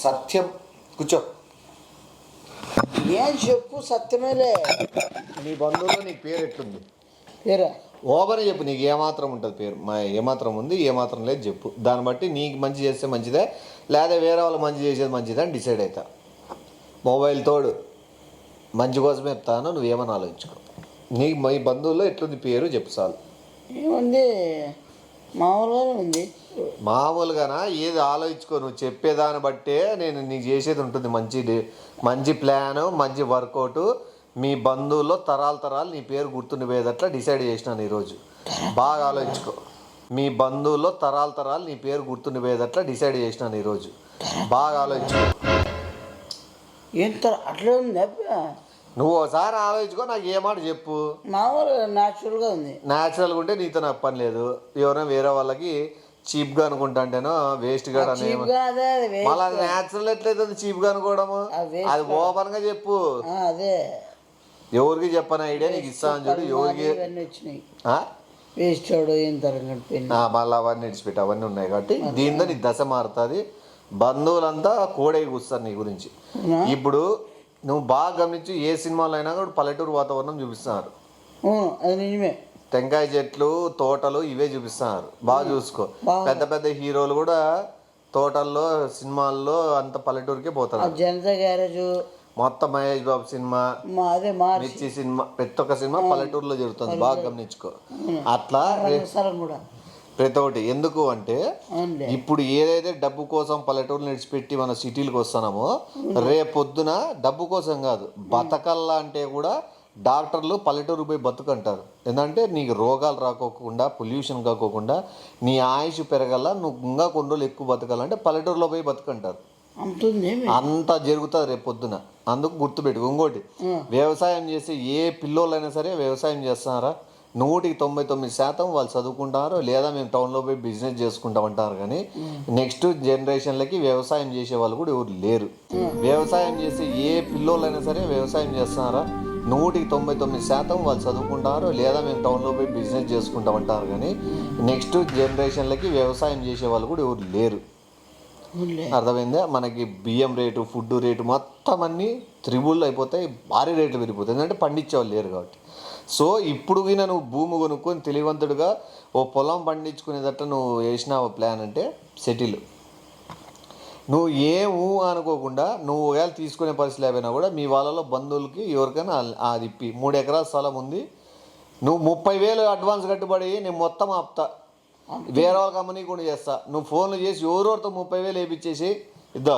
సత్యం కూర్చో. ఏం చెప్పు, సత్యమేలే. నీ బంధువుల్లో నీకు పేరు ఎట్లుంది? పేరా ఓపెన్ చెప్పు, నీకు ఏమాత్రం ఉంటుంది పేరు? ఏమాత్రం ఉంది, ఏమాత్రం లేదు చెప్పు. దాన్ని బట్టి నీకు మంచి చేస్తే మంచిదే, లేదా వేరే వాళ్ళు మంచి చేసేది మంచిదే అని డిసైడ్ అవుతా. మొబైల్ తోడు మంచి కోసమే చెప్తాను, నువ్వేమని ఆలోచించుకో. నీకు మీ బంధువుల్లో ఎట్లుంది పేరు చెప్పు చాలు. ఏముంది, మామూలుగానే ఉంది. మామూలుగానా? ఏది ఆలోచించుకో, నువ్వు చెప్పేదాన్ని బట్టే నేను నీకు చేసేది ఉంటుంది. మంచి ప్లాను, మంచి వర్కౌట్. మీ బంధువుల్లో తరాలు నీ పేరు గుర్తుండిపోయేదట్లా డిసైడ్ చేసినాను ఈరోజు. బాగా ఆలోచించుకో. మీ బంధువుల్లో తరాలు నీ పేరు గుర్తుండిపోయేదట్లా డిసైడ్ చేసినాను ఈరోజు. బాగా ఆలోచించుకో. ఎంత అట్లే ఉంది? నువ్వు ఒకసారి ఆలోచించుకో, నాకు ఏ మాట చెప్పు. మామూలు న్యాచురల్గా ఉంది. న్యాచురల్గా ఉంటే నీతో నాకు పని లేదు. ఎవరైనా వేరే వాళ్ళకి చీప్గా అనుకుంటాంటేనో వేస్ట్గా అనే మళ్ళీ న్యాచురల్ ఎట్లయితుంది చీప్గా అనుకోవడము? అది ఓపెన్గా చెప్పు. అదే ఎవరికి చెప్పని ఐడియా నీకు ఇస్తాను చూడు. ఎవరికి వచ్చినాయి వేస్టాడు ఏం మళ్ళీ అవన్నీ ఇడిచిపెట్టి అవన్నీ ఉన్నాయి కాబట్టి దీంతో నీ దశ మారుతుంది. బంధువులంతా కోడై కూస్తారు నీ గురించి. ఇప్పుడు నువ్వు బాగా గమనించి ఏ సినిమాలో అయినా కూడా పల్లెటూరు వాతావరణం చూపిస్తున్నారు. అది నిజమే. టెంకాయ చెట్లు, తోటలు ఇవే చూపిస్తున్నారు. బాగా చూసుకో. పెద్ద పెద్ద హీరోలు కూడా తోటల్లో, సినిమాల్లో అంత పల్లెటూరుకే పోతారు. జనతా గ్యారేజ్ మొత్తం మహేష్ బాబు సినిమా, మిర్చి సినిమా, ప్రతి ఒక్క సినిమా పల్లెటూరులో జరుగుతుంది. బాగా గమనించుకో. అట్లా ప్రతి ఒక్కటి. ఎందుకు అంటే ఇప్పుడు ఏదైతే డబ్బు కోసం పల్లెటూరుని విడిచిపెట్టి మన సిటీలకు వస్తున్నామో, రేపొద్దున డబ్బు కోసం కాదు, బతకల్లా అంటే కూడా డాక్టర్లు పల్లెటూరు పోయి బతుకంటారు. ఎందుకంటే నీకు రోగాలు రాకోకుండా, పొల్యూషన్ కాకోకుండా, నీ ఆయుష్ పెరగల్లా, నువ్వు ఇంకా కొన్ని రోజులు ఎక్కువ బతకాలంటే పల్లెటూరులో పోయి బతుకంటారు. అంతా జరుగుతుంది రేపు పొద్దున. అందుకు గుర్తుపెట్టుకో. ఇంకోటి, వ్యవసాయం చేసే ఏ పిల్లోళ్ళైనా సరే వ్యవసాయం చేస్తున్నారా? 99% వాళ్ళు చదువుకుంటారు, లేదా మేము టౌన్లో పోయి బిజినెస్ చేసుకుంటాం అంటారు. కానీ నెక్స్ట్ జనరేషన్లకి వ్యవసాయం చేసే వాళ్ళు కూడా ఎవరు లేరు. వ్యవసాయం చేసే ఏ పిల్లోళ్ళైనా సరే వ్యవసాయం చేస్తున్నారా? 99% వాళ్ళు చదువుకుంటారు, లేదా మేము టౌన్లో పోయి బిజినెస్ చేసుకుంటాం అంటారు. కానీ నెక్స్ట్ జనరేషన్లకి వ్యవసాయం చేసే వాళ్ళు కూడా ఎవరు లేరు. అర్థమైందా? మనకి బియ్యం రేటు, ఫుడ్ రేటు మొత్తం అన్నీ త్రిబుల్ అయిపోతాయి, భారీ రేట్లు పెరిగిపోతాయి. ఎందుకంటే పండించే వాళ్ళు లేరు కాబట్టి. సో ఇప్పుడు విన నువ్వు భూమి కొనుక్కొని తెలివంతుడుగా ఓ పొలం పండించుకునేటట్టు నువ్వు వేసిన ప్లాన్ అంటే సెటిల్. నువ్వు ఏమూ అనుకోకుండా నువ్వు ఒకవేళ తీసుకునే పరిస్థితి లేకపోయినా కూడా మీ వాళ్ళలో బంధువులకి ఎవరికైనా అది ఇప్పి. 3 ఎకరాల స్థలం ఉంది, నువ్వు 30,000 అడ్వాన్స్ కట్టుబడి నేను మొత్తం ఆపుతా, వేరే వాళ్ళ కంపెనీ కూడా చేస్తా. నువ్వు ఫోన్లు చేసి ఎవరెవరితో 30,000 వేయించేసి ఇద్దా,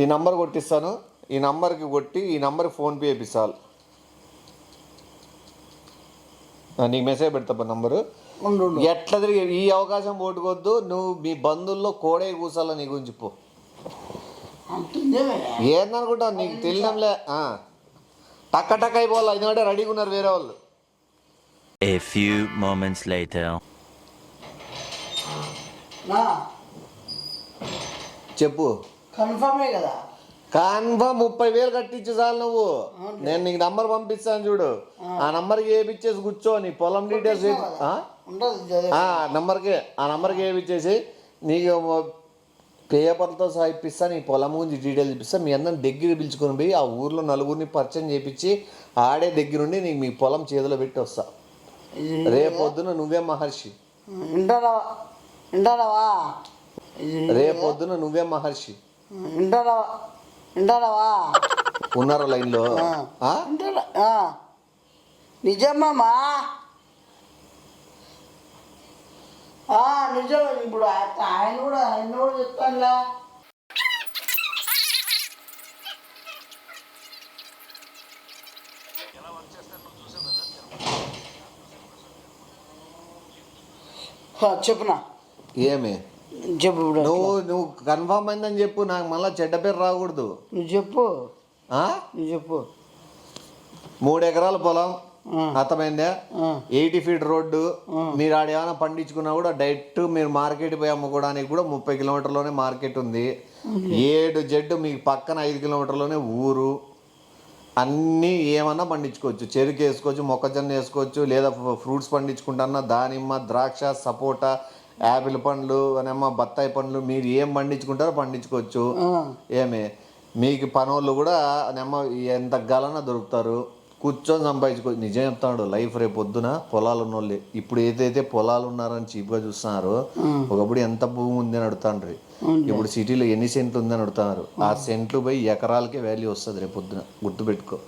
ఈ నంబర్ కొట్టిస్తాను, ఈ నంబర్కి కొట్టి ఈ నంబర్కి ఫోన్పే వేపిస్తాను, నీకు మెసేజ్ పెడతా నంబరు. ఎట్లా తిరిగి ఈ అవకాశం పోటుకొద్దు. నువ్వు మీ బంధువుల్లో కోడే కూసాల నీ గురించి పో. ఏందనుకుంటావు? నీకు తెలియడంలే. టక్క అయిపోవాలి. ఎందుకంటే రెడీగా ఉన్నారు వేరే వాళ్ళు. A few moments later. చెప్పు. కన్ఫర్మే కదా? కన్ఫర్మ్. 30,000 కట్టించు చాలు. నువ్వు నేను నీకు నంబర్ పంపిస్తాను చూడు, ఆ నంబర్కి వేయించేసి కూర్చో. నీ పొలం డీటెయిల్స్ నంబర్కి వేయించేసి నీకు పేపర్తో సహా ఇప్పిస్తా, నీ పొలం గురించి డీటెయిల్స్ ఇప్పిస్తా. మీ అందరిని దగ్గర పిలుచుకొని పోయి ఆ ఊర్లో నలుగురిని పరిచయం చేయించి ఆడే దగ్గరుండి నీకు మీ పొలం చేతిలో పెట్టి వస్తా. రేపొద్దున నువ్వే మహర్షి. రేపొద్దున నువ్వే మహర్షి. ఉన్నారా లైన్లో? నిజమ్మా, నిజం. ఇప్పుడు ఆయన కూడా చెప్తానులా. చెప్పునా? ఏమి చెప్పు. నువ్వు కన్ఫర్మ్ అయిందని చెప్పు, నాకు మళ్ళీ చెడ్డ పేరు రాకూడదు. నువ్వు చెప్పు. 3 ఎకరాల పొలం, అర్థమైందా? 80 feet రోడ్డు. మీరు ఆడ ఏమైనా పండించుకున్నా కూడా డైరెక్ట్ మీరు మార్కెట్ పోయి అమ్ముకోవడానికి కూడా 30 kilometerలోనే మార్కెట్ ఉంది. జెడ్ మీకు పక్కన 5 kilometerలోనే ఊరు. అన్నీ ఏమన్నా పండించుకోవచ్చు. చెరుకు వేసుకోవచ్చు, మొక్కజొన్న వేసుకోవచ్చు, లేదా ఫ్రూట్స్ పండించుకుంటున్నా దానిమ్మ, ద్రాక్ష, సపోటా, యాపిల్ పండ్లు అనేమో బత్తాయి పండ్లు మీరు ఏం పండించుకుంటారో పండించుకోవచ్చు. ఏమి మీకు పనోళ్ళు కూడా అనేమో ఎంత గలన దొరుకుతారు, కూర్చొని సంపాదించుకోవచ్చు. నిజం చెప్తాడు, లైఫ్ రేపు పొద్దున పొలాలు ఉన్నోళ్ళే. ఇప్పుడు ఏదైతే పొలాలు ఉన్నారని చీప్గా చూస్తున్నారో, ఒకప్పుడు ఎంత భూమి ఉంది అని అడుగుతాండ్రి. ఇప్పుడు సిటీలో ఎన్ని సెంట్లు ఉందని అడుగుతున్నారు. ఆ సెంట్లు పోయి ఎకరాలకే వాల్యూ వస్తుంది రేపు పొద్దున, గుర్తుపెట్టుకో.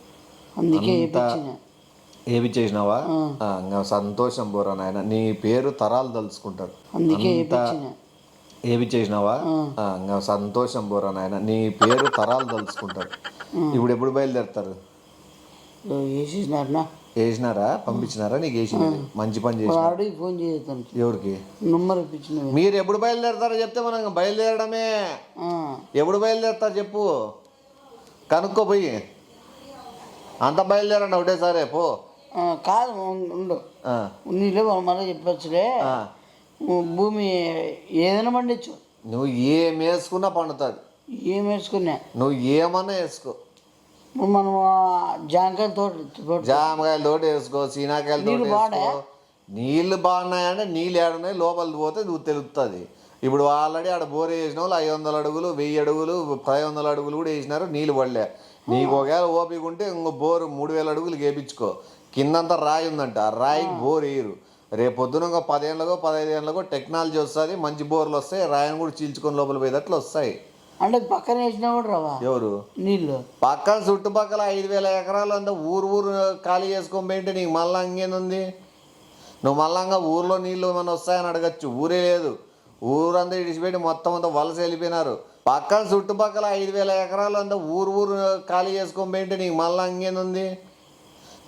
ఏమి చేసినావా? ఇంకా సంతోషం పోరా నాయన, నీ పేరు తరాలు తలుచుకుంటారు. అంతా ఏమి చేసినావా? ఇంకా సంతోషం పోరా నాయన, నీ పేరు తరాలు తలుచుకుంటారు. ఇప్పుడు ఎప్పుడు బయలుదేరుతారు? వేసినారా? పంపించినారా? నీకు వేసినది మంచి పని చేసి ఫోన్ చేస్తాను. ఎవరికి? నంబర్ ఇప్పించిన. మీరు ఎప్పుడు బయలుదేరతారో చెప్తే మనం బయలుదేరడమే. ఎప్పుడు బయలుదేరతారు చెప్పు, కనుక్కోపోయి అంత బయలుదేరండి ఒకటేసారి పో. కాదు ఉండు, నీళ్ళు మళ్ళీ చెప్పచ్చులే. భూమి ఏదైనా పండించు, నువ్వు ఏం వేసుకున్నా పండుతుంది. ఏం వేసుకున్నా నువ్వు ఏమన్నా వేసుకో. మనం జామకాయల తోటి వేసుకో, సీనాకాయల తోటి వేసుకో. నీళ్ళు బాగున్నాయంటే నీళ్ళు ఏడున్నాయి లోపలికి పోతే నువ్వు తెలుస్తుంది. ఇప్పుడు ఆల్రెడీ ఆడ బోర్ వేసిన వాళ్ళు 500 అడుగులు 1000 అడుగులు 500 అడుగులు కూడా వేసినారు, నీళ్ళు పడలే. నీకు ఒకవేళ ఓపిక ఉంటే ఇంకో బోరు 3000 అడుగులు వేపించుకో. కిందంతా రాయి ఉందంట, ఆ రాయికి బోర్ వేయరు. రేపు పొద్దున 10 ఏళ్ళకో 15 ఏళ్ళకో టెక్నాలజీ వస్తుంది, మంచి బోర్లు వస్తాయి, రాయిని కూడా చీల్చుకొని లోపల పోయేటట్లు వస్తాయి. అంటే పక్కన వేసినా కూడా రావా ఎవరు? నీళ్ళు పక్కన చుట్టుపక్కల 5000 ఎకరాలు అంతా ఊరు ఖాళీ చేసుకొని పోయింటే నీకు మళ్ళా ఇంకేంది? నువ్వు మళ్ళా ఊర్లో నీళ్ళు ఏమైనా వస్తాయని అడగచ్చు. ఊరే లేదు, ఊరంతా ఇడిచిపెట్టి మొత్తం అంతా వలస వెళ్ళిపోయినారు. పక్కన చుట్టుపక్కల 5000 ఎకరాలు అంతా ఊరు ఖాళీ చేసుకొని పోయింటే నీకు మళ్ళా ఇంకేంది?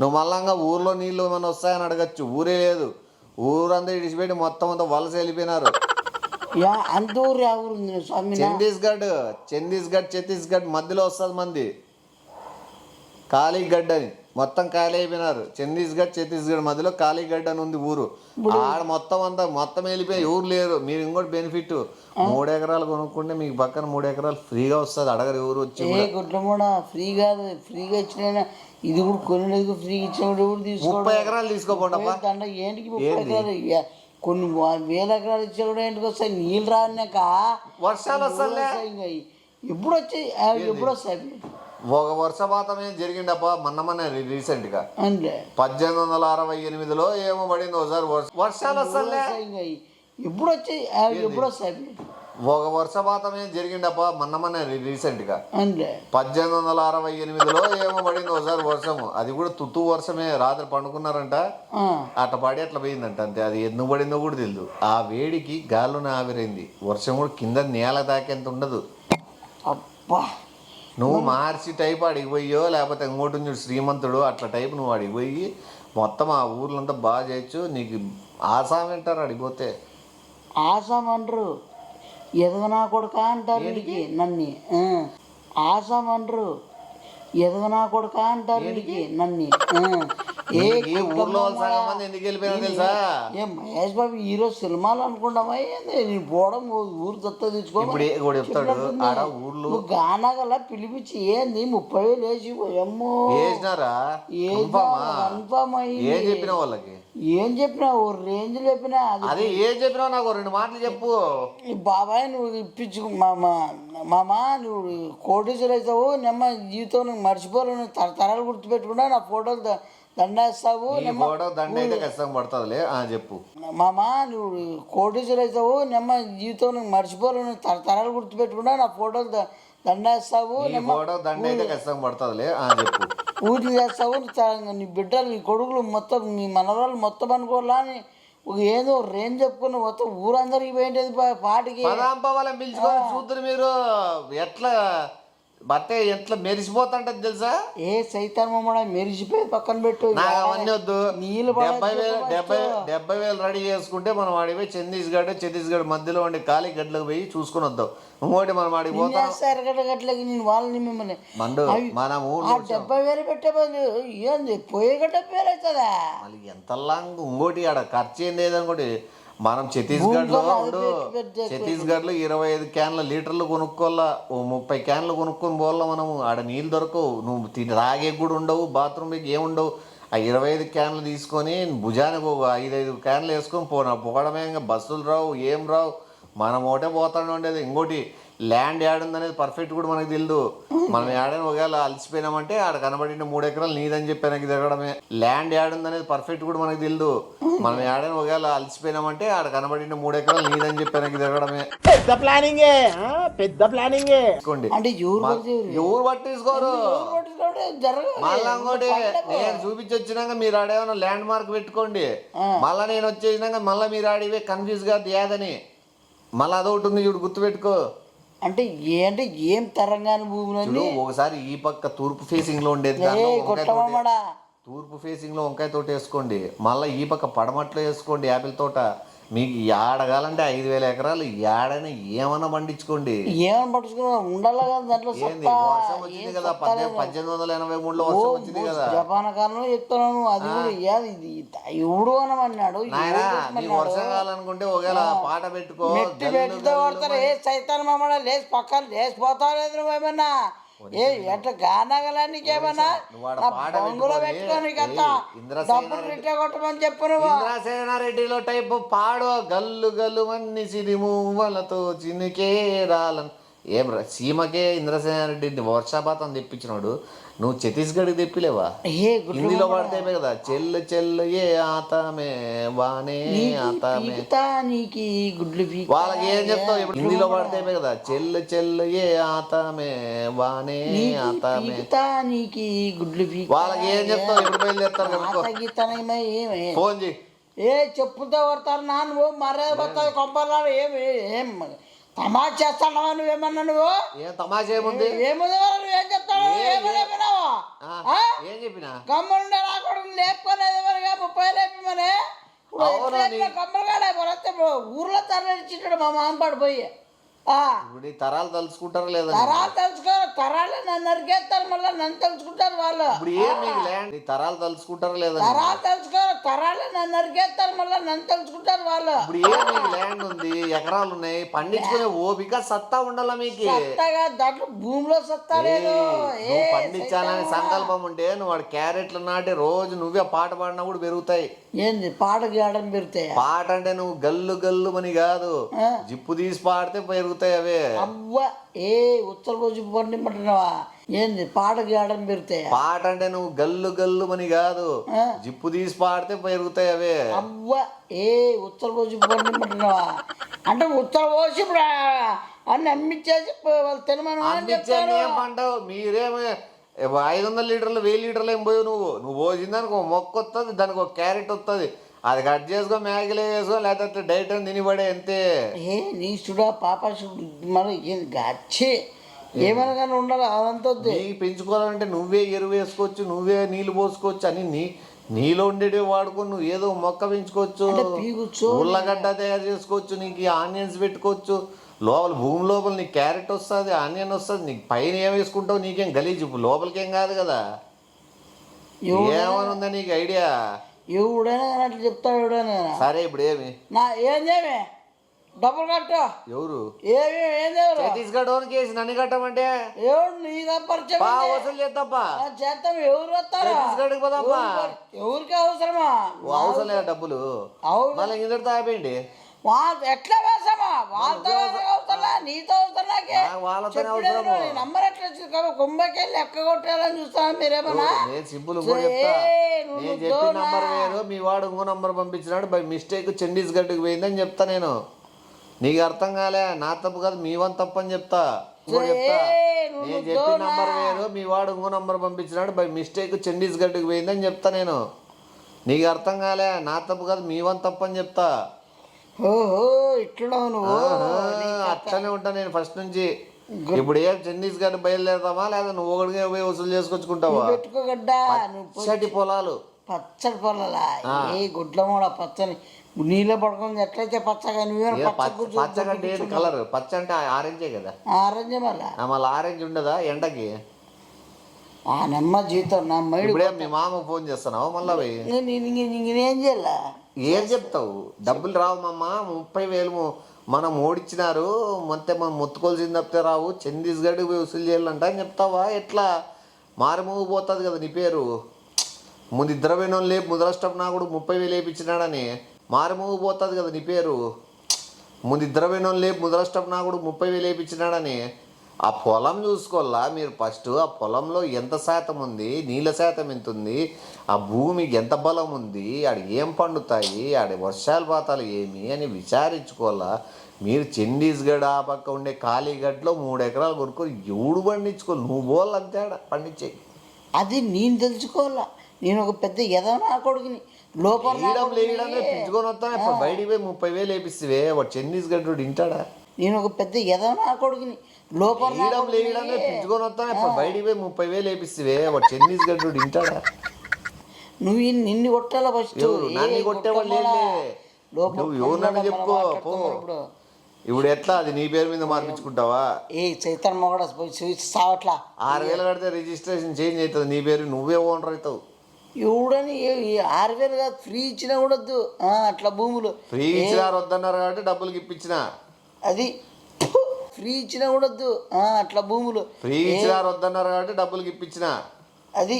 నువ్వు మళ్ళా ఊర్లో నీళ్ళు ఏమైనా వస్తాయని అడగచ్చు. ఊరే లేదు, ఊరంతా ఇడిచిపెట్టి మొత్తం అంతా వలస వెళ్ళిపోయినారు. అంత ఊరు ఎవరు స్వామి? ఛత్తీస్గఢ్ మధ్యలో వస్తుంది మంది, ఖాళీ గడ్డ అని మొత్తం ఖాళీ అయిపోయినారు. ఛత్తీస్గఢ్ మధ్యలో ఖాళీ గడ్డ అని ఉంది ఊరు. ఆడ మొత్తం వెళ్ళిపోయి ఊరు లేరు. మీరు ఇంకోటి బెనిఫిట్, 3 ఎకరాలు కొనుక్కుంటే మీకు పక్కన 3 ఎకరాలు ఫ్రీగా వస్తుంది. అడగరు ఎవరు వచ్చి. గుడ్లమూడ ఫ్రీ కాదు, ఫ్రీగా ఇచ్చిన ఇది కూడా కొనేందుకు ఫ్రీగా ఇచ్చినప్పుడు కూడా తీసుకో. 30 ఎకరాలు తీసుకోపోండి. ఏంటికి 30 ఎకరాలు? కొన్ని 1000 ఎకరాలు ఇచ్చా కూడా ఏంటికి వస్తాయి? నీళ్ళు రానాక వర్షాలు వస్తాయి. ఎప్పుడు వచ్చాయి? ఎప్పుడు వస్తాయి? ఒక వర్షపాతం ఏం జరిగిండప్ప మొన్న రీసెంట్గా. అంటే 1868లో ఏమో పడింది ఒకసారి వర్షాలు వస్తాయి. ఎప్పుడు వచ్చాయి? ఎప్పుడు వస్తాయి? ఒక వర్షపాతం ఏం జరిగిండప్ప మొన్న రీసెంట్గా. అంటే 1868లో ఏమో పడింది ఒకసారి వర్షము. అది కూడా తుత్తు వర్షమే. రాత్రి పండుకున్నారంట, అట్లా పడి అట్లా పోయిందంట అంతే. అది ఎందుకు పడిందో కూడా తెలియదు. ఆ వేడికి గాల్లోనే ఆవిరైంది. వర్షం కూడా కింద నేల తాకేంత ఉండదు. అబ్బా, నువ్వు మార్చి టైప్ అడిగిపోయో లేకపోతే ఇంకోటి చూడు శ్రీమంతుడు అట్లా టైప్ నువ్వు అడిగిపోయి మొత్తం ఆ ఊర్లంతా బాగా చేయొచ్చు. నీకు ఆసాం అంటారు అడిగిపోతే. ఆసాం అంటారు, ఎదవనా కొడుక అంటారు నన్ను. ఆసాం అంటారు, ఎదవనా కొడుక అంటారు నన్ను. ఊర్లో సగం మంది ఎందుకు వెళ్ళిపోయినా తెలుసా? మహేష్ బాబు ఈరోజు సినిమాలు అనుకుంటామా? నేను పోవడం ఊరు దత్త తెచ్చుకోవడం గానా గల పిలిపించి ఏంది 30,000 వేసి పోయమ్మో వేసినారా? కన్ఫామ్ అయ్యి ఏం చెప్పిన వాళ్ళకి? ఏం చెప్పినా ఓ రేంజ్ చెప్పినా. అది ఏం చెప్పినా నాకు 2 మాటలు చెప్పు. బాబాయ్ నువ్వు ఇప్పించు మామ, నువ్వు కోటీశ్వరు అవుతావు, నెమ్మ జీవితం నువ్వు మర్చిపోలేవు, తరాలు గుర్తుపెట్టుకున్నా నా ఫోటోలు దండేస్తావు. చెప్పు మామ, నువ్వు కోటీశ్వరు అవుతావు, నెమ్మ జీవితం నువ్వు మర్చిపోలేవు, తరాలు గుర్తుపెట్టుకున్నా నా ఫోటోలు దండేస్తావు. ఊరిని చేస్తావు. నీ బిడ్డలు నీ కొడుకులు మొత్తం నీ మనవాళ్ళు మొత్తం అనుకోవాలా అని ఏదో రేంజ్ చెప్పుకుని మొత్తం ఊరందరికి పోయింటది పాటికి. చూద్దరు మీరు ఎట్లా బట్టే ఎట్లా మెరిసిపోతుంటది తెలుసా? ఏ సైతాన్ మమ్మడ మెరిసిపోయి పక్కన పెట్టు. అవన్నీ వద్దు. నీళ్ళు 70,000 రెడీ చేసుకుంటే మనం ఆడిపోయి ఛత్తీస్గఢ్ మధ్యలో ఉండే ఖాళీ గడ్డలకు పోయి చూసుకుని వద్దాం. ఇంకోటి మనం ఆడికి పోతాం గడ్డలకి నేను వాళ్ళని మిమ్మల్ని మనము 70,000 పెట్టే బదులు ఏంది పోయే గడ్డ పేరు అవుతుందా? మళ్ళీ ఎంత లాంగ్ ఇంకోటి ఆడ ఖర్చు ఏంది ఏదనుకోటి. మనం ఛత్తీస్గఢ్లో 25 క్యాన్ల లీటర్లు కొనుక్కోవాలా, 30 క్యాన్లు కొనుక్కొని పోవాలా. మనము ఆడ నీళ్ళు దొరకవు, నువ్వు తాగే కూడా ఉండవు, బాత్రూమ్ ఏముండవు. ఆ 25 క్యాన్లు తీసుకొని భుజానికి ఒక 5 క్యాన్లు వేసుకొని పోవడమే. ఇంకా బస్సులు రావు, ఏం రావు, మనం ఒకటే పోతానే ఉండేది. ఇంకోటి ల్యాండ్ యాడ్ అనేది పర్ఫెక్ట్ కూడా మనకు తెలియదు. మనం యాడని ఒకవేళ అలసిపోయినామంటే ఆడ కనబడిన 3 ఎకరాలు నీదని చెప్పి వెనక్కి తిరగడమే. ల్యాండ్ యాడ్ అనేది పర్ఫెక్ట్ కూడా మనకు తెలియదు. మనం యాడని ఒకవేళ అలసిపోయినామంటే ఆడ కనబడిన 3 ఎకరాలు నీదని చెప్పి వెనక్కి తిరగడమే. పెద్ద ప్లానింగే అంటే ఎవరు పట్టించుకోరు. మళ్ళా ఇంకోటి నేను చూపించి వచ్చినాక మీరు ఆడేమన్నా ల్యాండ్ మార్క్ పెట్టుకోండి. మళ్ళా నేను వచ్చేసినాక మళ్ళీ మీరు ఆడివే కన్ఫ్యూజ్ గా ఏదని మళ్ళీ అదొకటి ఉంది చూడు, గుర్తుపెట్టుకో. అంటే ఏం తెలంగాణ భూమిలో ఒకసారి ఈ పక్క తూర్పు ఫేసింగ్ లో ఉండేది తూర్పు ఫేసింగ్ లో వంకాయ తోట వేసుకోండి. మళ్ళీ ఈ పక్క పడమట్లో వేసుకోండి యాపిల్ తోట. మీకు ఏడగాలంటే 5,000 ఎకరాలు ఏడైనా ఏమన్నా పండించుకోండి. ఉండాలి కదా దాంట్లో. ఏంది వర్షం వచ్చింది కదా 1883లో వర్షం వచ్చింది కదా. జపాన్ కాలంలో చెప్తున్నాను. అది కూడా ఎవడు అనమన్నాడు. నీకు వర్షం కావాలనుకుంటే ఒకవేళ పాట పెట్టుకో. సైతాన్ మమ్మల్ని లేచి పక్కన లేచిపోతావు లేదు నువ్వేమన్నా ఎట్లా గానగలా నీకేమన్నా బొంగులో పెట్టుకోని కొట్టమని చెప్పు. ఇంద్రసేనారెడ్డిలో టైప్ పాడు గల్లు గల్లు అన్ని సిరిమూవలతో చినికేరాలను. ఏం సీమకే ఇంద్రసేనారెడ్డి వర్షపాతం తెప్పించినాడు, నువ్వు ఛత్తీస్గఢ్కి తెప్పిలేవా? హిందీలో పడితే కదా చెల్లు చెల్లు ఏ ఆతమే వానే ఆతమే. వాళ్ళకి ఏం చెప్తావు? హిందీలో పడితే కదా చెల్లు చెల్లు ఏ ఆతమే వానే ఆతమే. వాళ్ళకి ఏం చెప్తావు? ఎప్పుడు బయలుదేరుతారు? ఫోన్ చేయి. చెప్పుతో కొడతారు నా నువ్వు మర్యాద పోతుంది కొంపలు. ఏం తమాషా చేస్తావా నువ్వేమన్నా? నువ్వు ఏం తమాషా ఏముంది? ఏముంది నువ్వేం చెప్తావు? ఏం చెప్పినా కమ్మలుండే నా కొడుకు లేపుకోలేదు మరిగా 30 లేపి మరి కమ్మలు కాడే ఊర్లో తరలిచ్చింటాడు మా మామ పడిపోయి. తరాలు తలుచుకుంటారు లేదా? తరాలు తలుచుకోరు. తరాలు నన్ను నరికేస్తారు, మళ్ళీ నన్ను తలుచుకుంటారు వాళ్ళు. తరాలు తలుచుకుంటారు లేదా? తరాలు తలుచుకోరు. తరాలు నన్ను నరికేస్తారు, మళ్ళీ నన్ను తలుచుకుంటారు వాళ్ళు. ఇప్పుడు ఏం మీకు ల్యాండ్ ఉంది, ఎకరాలు ఉన్నాయి, పండించుకునే ఓపిక సత్తా ఉండాలా మీకు? సత్తాగా దాంట్లో భూమిలో సత్తా లేదు. నువ్వు పండించాలని సంకల్పం ఉంటే నువ్వు వాడు క్యారెట్లు నాటి రోజు నువ్వే పాట పాడినా కూడా పెరుగుతాయి. ఏంది పాట గేయడం పెరుగుతాయి? పాట అంటే నువ్వు గల్లు గల్లు అని కాదు, జిప్పు తీసి పాడితే పెరుగుతాయి అవే. అవ్వ ఉత్తర రోజు పండిమంటున్నావా? ఏంది పాట గేయడం పెరుగుతాయి? పాట అంటే నువ్వు గల్లు గల్లు అని కాదు, జిప్పు తీసి పాడితే పెరుగుతాయి అవే. అవ్వ ఉత్తర రోజు పండిమంటున్నావా? అంటే ఉత్తర పోసి ఇప్పుడు అన్ని అమ్మిచ్చేసి వాళ్ళు తినమని పంటవు. మీరేమి 500 లీటర్లు 1000 లీటర్లు ఏం పోయావు? నువ్వు పోసిన దానికి ఒక మొక్క వస్తుంది, దానికి ఒక క్యారెట్ వస్తుంది, అది కట్ చేసుకో, మ్యాగీలో వేసుకో, లేకపోతే డైట్ అని తినిపడే అంతే. నీ చూడా పాప చూడు మరి గచ్చి ఏమైనా కానీ ఉండాలి. అదంతా నీకు పెంచుకోవాలంటే నువ్వే ఎరువు వేసుకోవచ్చు, నువ్వే నీళ్ళు పోసుకోవచ్చు, అని నీలో ఉండేటివి వాడుకొని నువ్వు ఏదో మొక్క పెంచుకోవచ్చు, ఉల్లగడ్డ తయారు చేసుకోవచ్చు, నీకు ఆనియన్స్ పెట్టుకోవచ్చు. లోపల భూమి లోపల నీకు క్యారెట్ వస్తుంది, ఆనియన్ వస్తుంది, నీకు పైన ఏం వేసుకుంటావు నీకేం గలీజ్, లోపలికేం కాదు కదా. ఏమైనా ఉందా నీకు ఐడియా? ఎవడైనా అట్లా చెప్తాడు ఎవడైనా. సరే ఇప్పుడు ఏమి ఏం చేయమే డబ్బులు కట్టు. ఎవరు ఏం ఛత్తీస్గఢ్ కేసు నన్ను కట్టమంటే ఎవరు నీకు పరిచయం వసూలు చేద్దాపా చేస్తాం. ఎవరు వస్తారా? ఛత్తీస్గఢ్కి పోదాపా. ఎవరికి అవసరమా? అవసరం లేదా డబ్బులు? మళ్ళీ ఇందరితో ఆపేయండి. ఎట్లా వేసామా? వాళ్ళతో అవసరం, నీతో అవసరం. నంబర్ ఎట్లా వచ్చింది? కుంభకెళ్ళి ఎక్క కొట్టాలని చూస్తాను మీరేమన్నా? నేను సింపుల్ నేను చెప్పిన నంబర్ వేరు, మీ వాడు ఇంకో నంబర్ పంపించినాడు, బై మిస్టేక్ ఛత్తీస్గఢ్కి పోయిందని చెప్తా. నేను నీకు అర్థం కాలే, నా తప్పు కాదు, మీ వన్ తప్పు అని చెప్తా. నేను చెప్పిన నంబర్ వేరు, మీ వాడు ఇంకో నంబర్ పంపించినాడు, బై మిస్టేక్ ఛత్తీస్గఢ్కి పోయిందని చెప్తా. నేను నీకు అర్థం కాలే, నా తప్పు కాదు, మీ వన్ తప్పు అని చెప్తా. ఓహో ఇట్లా నువ్వు అట్లనే ఉంటా నేను ఫస్ట్ నుంచి. ఇప్పుడు ఏం ఛత్తీస్గఢ్ బయలుదేరదామా లేదా నువ్వు ఒకటిగా పోయి వసూలు చేసుకొచ్చుకుంటావా? పచ్చటి పొలాలు, పచ్చడి పొలాలా? ఏ గుడ్ల మూడ పచ్చని నీళ్ళ పడుకుంది ఎట్లయితే పచ్చగా. పచ్చగంటే ఏంటి కలర్? పచ్చ అంటే ఆరెంజే కదా. ఆరెంజ్ మళ్ళీ ఆరెంజ్ ఉండదా ఎండకి? నమ్మ జీతం నా మైడు. ఇప్పుడే మీ మామ ఫోన్ చేస్తున్నావు మళ్ళా పోయి? ఏం చేయాల? ఏం చెప్తావు? డబ్బులు రావు మామ, 30,000 మనం ఓడిచ్చినారు, మొత్తం మనం మొత్తుకోవాల్సింది తప్పితే రావు, ఛత్తీస్గఢ్కి పోయి వసూలు చేయాలంట అని చెప్తావా? ఎట్లా మారుమోగిపోతుంది కదా నీ పేరు. ముందు ఇద్దరు పోయిన లేపు ముదరష్టం నాకుడు 30,000 వేయించినాడని మారుమోగు పోతుంది కదా నీ పేరు. ముందు ఇద్దరు పోయిన లేపు ముదరష్టం నాకుడు 30,000 వేయించినాడని ఆ పొలం చూసుకోవాలా మీరు ఫస్ట్. ఆ పొలంలో ఎంత శాతం ఉంది, నీళ్ళ శాతం ఎంత ఉంది, ఆ భూమికి ఎంత బలం ఉంది, ఆడ ఏం పండుతాయి, ఆడ వర్షాలు పాతాలు ఏమి అని విచారించుకోవాలా. మీరు చండీస్గఢ్ ఆ పక్క ఉండే ఖాళీగడ్డలో 3 ఎకరాలు కొనుక్కొని ఎవడు పండించుకోవాలి, నువ్వు పోవాలి అంతే ఆడ పండించేయి. అది నేను తెలుసుకోవాలా. నేను ఒక పెద్ద ఎదవ నా కొడుకుని లోపల పిచ్చుకొని వస్తాను. ఇప్పుడు బయటికి పోయి 30,000 వేపిస్తే వాడు చండీస్గఢ్ ఇంటాడా? నేను ఒక పెద్ద ఎదవ నా కొడుకుని లోపల పిచ్చుకొని వస్తాను. ఇప్పుడు బయటికి పోయి 30,000 వేపిస్తే వాడు చండీస్గఢ్ ఇంటాడా? నువ్వు నిన్ను కొట్టాలా ఫస్ట్. నన్ను కొట్టేవాళ్ళు నువ్వు ఎవరినన్నా చెప్పుకో పో. ఇప్పుడు ఎట్లా అది నీ పేరు మీద మార్పించుకుంటావా? ఏ చైతన్య కూడా సావట్లా 6,000 కడితే రిజిస్ట్రేషన్ చేంజ్ అవుతుంది, నీ పేరు నువ్వే ఓనర్ అవుతావు. ఎవడని 6,000 కాదు, ఫ్రీ ఇచ్చినా కూడా వద్దు అట్లా భూములు. ఫ్రీ ఇచ్చినారు వద్దన్నారు కాబట్టి డబ్బులకి ఇప్పించిన. అది ఫ్రీ ఇచ్చినా కూడా వద్దు అట్లా భూములు. ఫ్రీ ఇచ్చినారు వద్దన్నారు కాబట్టి డబ్బులకి ఇప్పించిన. అది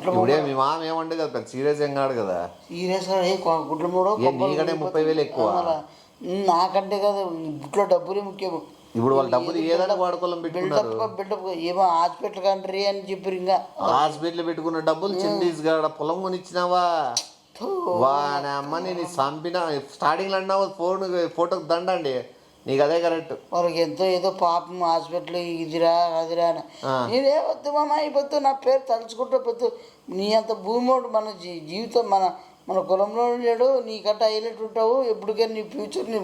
ఇప్పుడే మీ మామ ఏమంటే కదా పెద్ద సీరియస్ ఏం కాదు కదా. సీరియస్ గుడ్ల మూడో నీకంటే 30,000 ఎక్కువ. నాకంటే కదా గుట్లో డబ్బులే ముఖ్యం. ఇప్పుడు వాళ్ళ డబ్బులు ఏదైనా వాడుకోవాలని పెట్టుకున్నారు. బిల్డప్ ఏమో హాస్పిటల్ కంట్రీ అని చెప్పారు. ఇంకా హాస్పిటల్ పెట్టుకున్న డబ్బులు చండీస్గఢ్ పొలం కొనిచ్చినావా? వాని అమ్మ నేను చంపిన. స్టార్టింగ్లో అన్నావు ఫోటోకి దండండి, నీకు అదే కరెక్ట్. వాళ్ళకి ఎంతో ఏదో పాపం హాస్పిటల్ ఇదిరా అదిరా అని. నేనే వద్దు మామ అయిపోతు నా పేరు తలుచుకుంటూ పోతూ. నీ అంత భూమోడు మన జీవితం మన కులంలో లేడు. నీకంటే హైలైట్ ఉంటావు ఎప్పటికైనా. నీ ఫ్యూచర్ నీ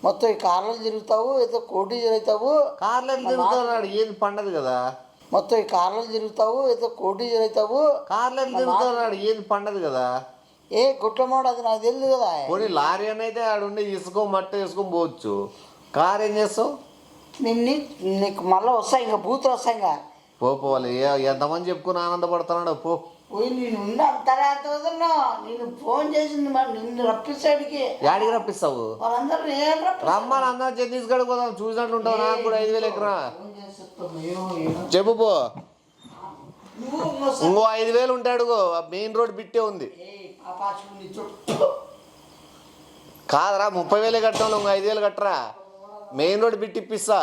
మొత్తం ఈ కార్లలో తిరుగుతావు, ఏదో కోటి జరుగుతావు. కార్లలో తిరుగుతాడు ఏది పండదు కదా. మొత్తం ఈ కార్లలో తిరుగుతావు, ఏదో కోటి జరుగుతావు. కార్లలో తిరుగుతాడు ఏది పండదు కదా. ఏ గుట్లమోడు అది నాకు తెలియదు కదా. పోనీ లారీ అని అయితే ఆడుండి ఇసుకో మట్ట వేసుకొని పోవచ్చు. కార్ ఏం చేస్తావు? నీకు మళ్ళీ వస్తాయి ఇంకా బూతులు వస్తాయి. ఇంకా పోవాలి. ఎంతమంది చెప్పుకుని ఆనందపడుతున్నాడు పో. పోయి నేను అంతరా నేను ఫోన్ చేసింది మరి నిన్ను రప్పిస్తాడికి. యాడికి రప్పిస్తావు? వాళ్ళందరూ రమ్మని అందరూ ఛత్తీస్గఢ్ పోదాం, చూసినట్లు ఉంటావు. నాకు కూడా 5,000 ఎకరా చెప్పు పో. ఇంకో 5,000 ఉంటాడు. మెయిన్ రోడ్ బిట్టే ఉంది కాదరా. 30,000 కట్టాలి, ఇంకో 5,000 కట్టరా. మెయిన్ రోడ్ బిట్ ఇప్పిస్తా.